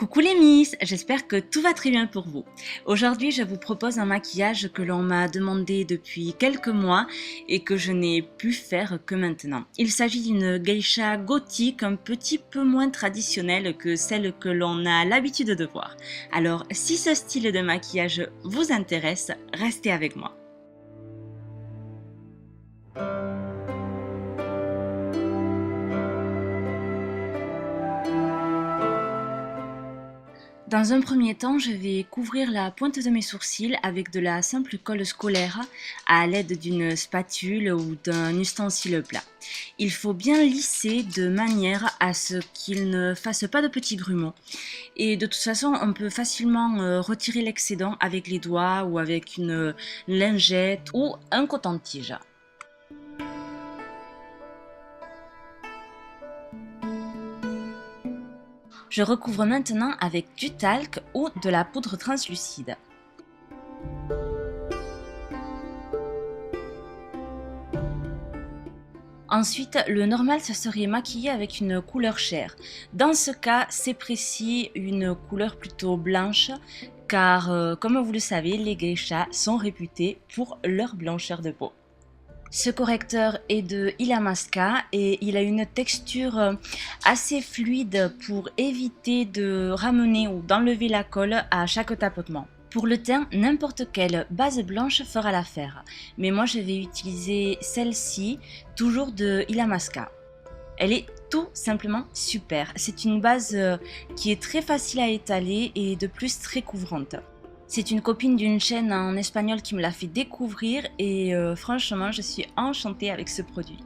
Coucou les Miss, j'espère que tout va très bien pour vous. Aujourd'hui, je vous propose un maquillage que l'on m'a demandé depuis quelques mois et que je n'ai pu faire que maintenant. Il s'agit d'une geisha gothique un petit peu moins traditionnelle que celle que l'on a l'habitude de voir. Alors, si ce style de maquillage vous intéresse, restez avec moi. Dans un premier temps, je vais couvrir la pointe de mes sourcils avec de la simple colle scolaire à l'aide d'une spatule ou d'un ustensile plat. Il faut bien lisser de manière à ce qu'il ne fasse pas de petits grumeaux. Et de toute façon, on peut facilement retirer l'excédent avec les doigts ou avec une lingette ou un coton-tige. Je recouvre maintenant avec du talc ou de la poudre translucide. Ensuite, le normal, ce serait maquiller avec une couleur chair. Dans ce cas, c'est précis, une couleur plutôt blanche, car comme vous le savez, les geishas sont réputés pour leur blancheur de peau. Ce correcteur est de Illamasqua et il a une texture assez fluide pour éviter de ramener ou d'enlever la colle à chaque tapotement. Pour le teint, n'importe quelle base blanche fera l'affaire, mais moi je vais utiliser celle-ci, toujours de Illamasqua. Elle est tout simplement super. C'est une base qui est très facile à étaler et de plus très couvrante. C'est une copine d'une chaîne en espagnol qui me l'a fait découvrir et franchement, je suis enchantée avec ce produit.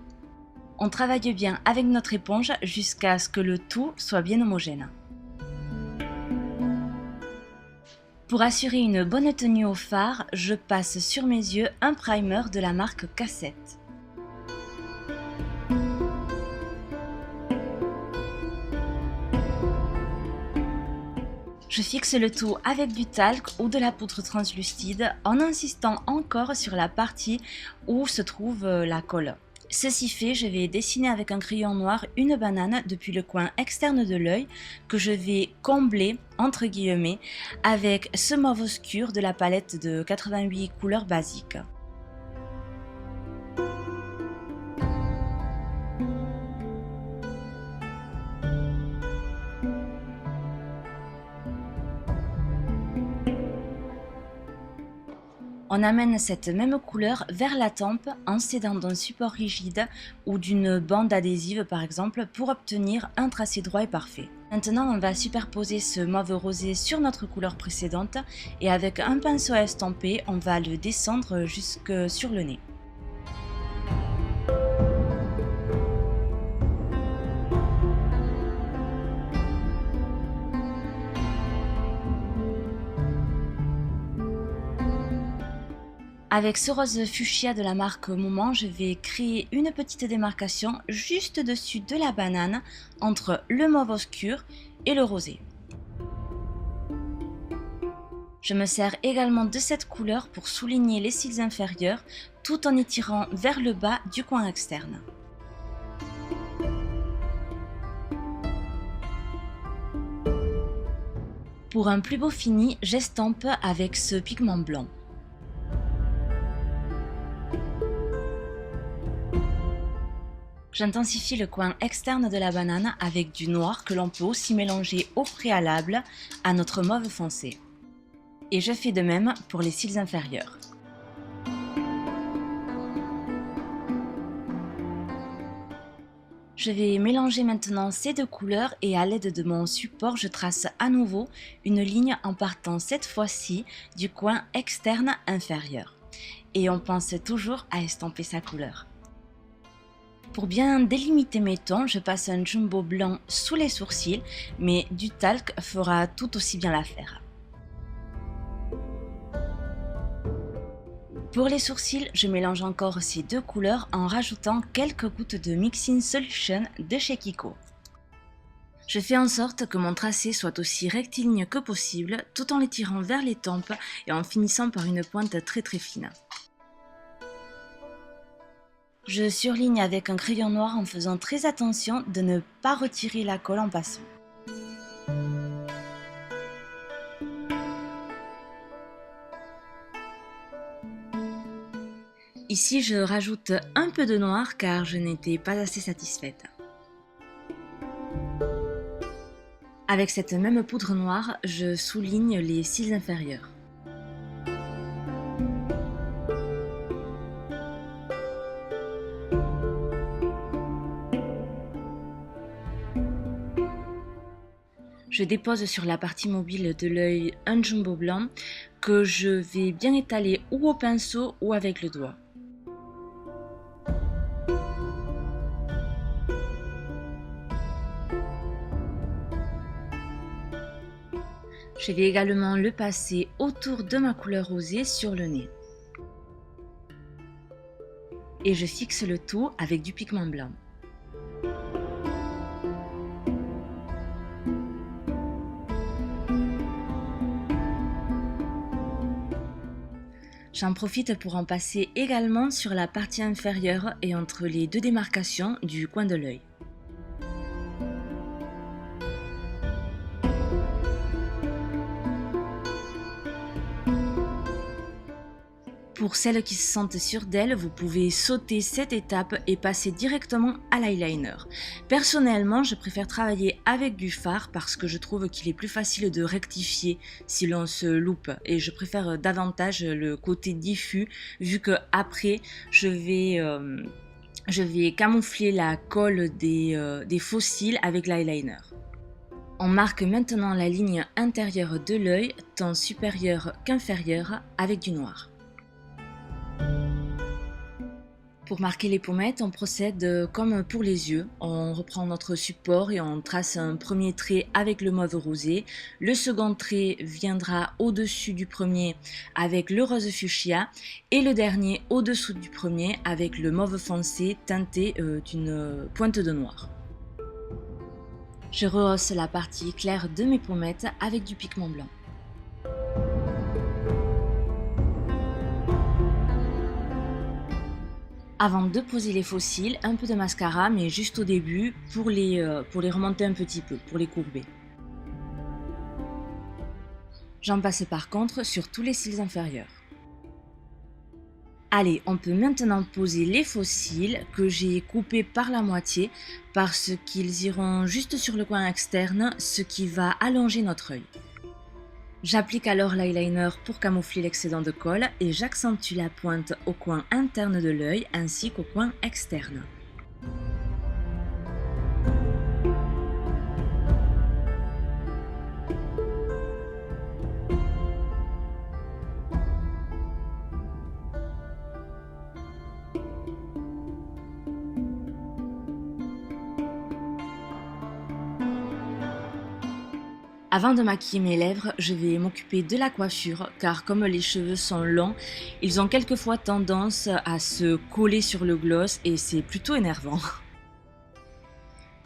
On travaille bien avec notre éponge jusqu'à ce que le tout soit bien homogène. Pour assurer une bonne tenue au fard, je passe sur mes yeux un primer de la marque Cassette. Je fixe le tout avec du talc ou de la poudre translucide en insistant encore sur la partie où se trouve la colle. Ceci fait, je vais dessiner avec un crayon noir une banane depuis le coin externe de l'œil que je vais combler entre guillemets avec ce mauve obscur de la palette de 88 couleurs basiques. On amène cette même couleur vers la tempe en s'aidant d'un support rigide ou d'une bande adhésive par exemple pour obtenir un tracé droit et parfait. Maintenant on va superposer ce mauve rosé sur notre couleur précédente et avec un pinceau à estomper on va le descendre jusque sur le nez. Avec ce rose fuchsia de la marque Moment, je vais créer une petite démarcation juste dessus de la banane entre le mauve obscur et le rosé. Je me sers également de cette couleur pour souligner les cils inférieurs tout en étirant vers le bas du coin externe. Pour un plus beau fini, j'estompe avec ce pigment blanc. J'intensifie le coin externe de la banane avec du noir que l'on peut aussi mélanger au préalable à notre mauve foncé. Et je fais de même pour les cils inférieurs. Je vais mélanger maintenant ces deux couleurs et à l'aide de mon support, je trace à nouveau une ligne en partant cette fois-ci du coin externe inférieur. Et on pense toujours à estomper sa couleur. Pour bien délimiter mes tons, je passe un jumbo blanc sous les sourcils, mais du talc fera tout aussi bien l'affaire. Pour les sourcils, je mélange encore ces deux couleurs en rajoutant quelques gouttes de Mixing Solution de chez Kiko. Je fais en sorte que mon tracé soit aussi rectiligne que possible, tout en l'étirant vers les tempes et en finissant par une pointe très fine. Je surligne avec un crayon noir en faisant très attention de ne pas retirer la colle en passant. Ici, je rajoute un peu de noir car je n'étais pas assez satisfaite. Avec cette même poudre noire, je souligne les cils inférieurs. Je dépose sur la partie mobile de l'œil un jumbo blanc que je vais bien étaler ou au pinceau ou avec le doigt. Je vais également le passer autour de ma couleur rosée sur le nez. Et je fixe le tout avec du pigment blanc. J'en profite pour en passer également sur la partie inférieure et entre les deux démarcations du coin de l'œil. Pour celles qui se sentent sûres d'elles, vous pouvez sauter cette étape et passer directement à l'eyeliner. Personnellement, je préfère travailler avec du fard parce que je trouve qu'il est plus facile de rectifier si l'on se loupe et je préfère davantage le côté diffus vu que après je vais camoufler la colle des faux cils avec l'eyeliner. On marque maintenant la ligne intérieure de l'œil, tant supérieure qu'inférieure, avec du noir. Pour marquer les pommettes, on procède comme pour les yeux. On reprend notre support et on trace un premier trait avec le mauve rosé. Le second trait viendra au-dessus du premier avec le rose fuchsia et le dernier au-dessous du premier avec le mauve foncé teinté d'une pointe de noir. Je rehausse la partie claire de mes pommettes avec du pigment blanc. Avant de poser les faux cils, un peu de mascara, mais juste au début pour les remonter un petit peu, pour les courber. J'en passe par contre sur tous les cils inférieurs. Allez, on peut maintenant poser les faux cils que j'ai coupés par la moitié parce qu'ils iront juste sur le coin externe, ce qui va allonger notre œil. J'applique alors l'eyeliner pour camoufler l'excédent de colle et j'accentue la pointe au coin interne de l'œil ainsi qu'au coin externe. Avant de maquiller mes lèvres, je vais m'occuper de la coiffure car comme les cheveux sont longs, ils ont quelquefois tendance à se coller sur le gloss et c'est plutôt énervant.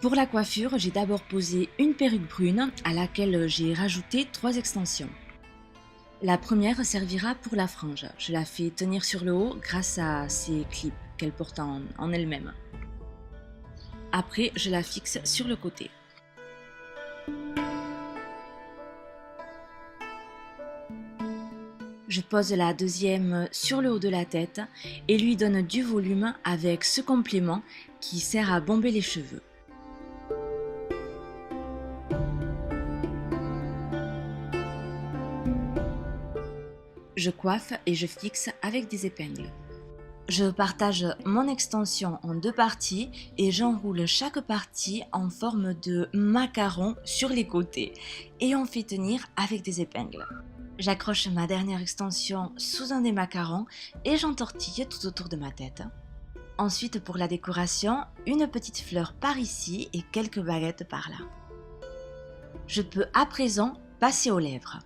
Pour la coiffure, j'ai d'abord posé une perruque brune à laquelle j'ai rajouté 3 extensions. La première servira pour la frange. Je la fais tenir sur le haut grâce à ces clips qu'elle porte en elle-même. Après, je la fixe sur le côté. Je pose la deuxième sur le haut de la tête et lui donne du volume avec ce complément qui sert à bomber les cheveux. Je coiffe et je fixe avec des épingles. Je partage mon extension en 2 parties et j'enroule chaque partie en forme de macaron sur les côtés et on fait tenir avec des épingles. J'accroche ma dernière extension sous un des macarons et j'entortille tout autour de ma tête. Ensuite, pour la décoration, une petite fleur par ici et quelques baguettes par là. Je peux à présent passer aux lèvres.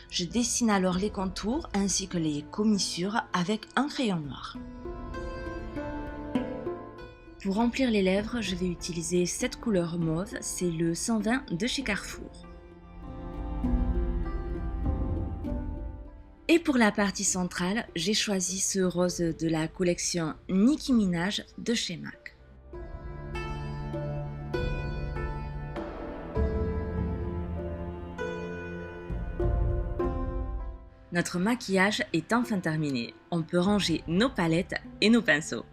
Je dessine alors les contours ainsi que les commissures avec un crayon noir. Pour remplir les lèvres, je vais utiliser cette couleur mauve, c'est le 120 de chez Carrefour. Et pour la partie centrale, j'ai choisi ce rose de la collection Nicki Minaj de chez MAC. Notre maquillage est enfin terminé. On peut ranger nos palettes et nos pinceaux.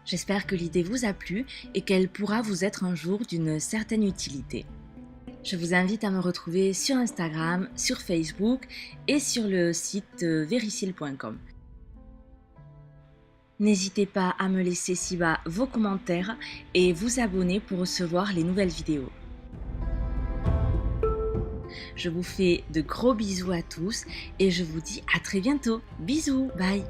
J'espère que l'idée vous a plu et qu'elle pourra vous être un jour d'une certaine utilité. Je vous invite à me retrouver sur Instagram, sur Facebook et sur le site vericil.com. N'hésitez pas à me laisser ci-bas vos commentaires et vous abonner pour recevoir les nouvelles vidéos. Je vous fais de gros bisous à tous et je vous dis à très bientôt. Bisous, bye!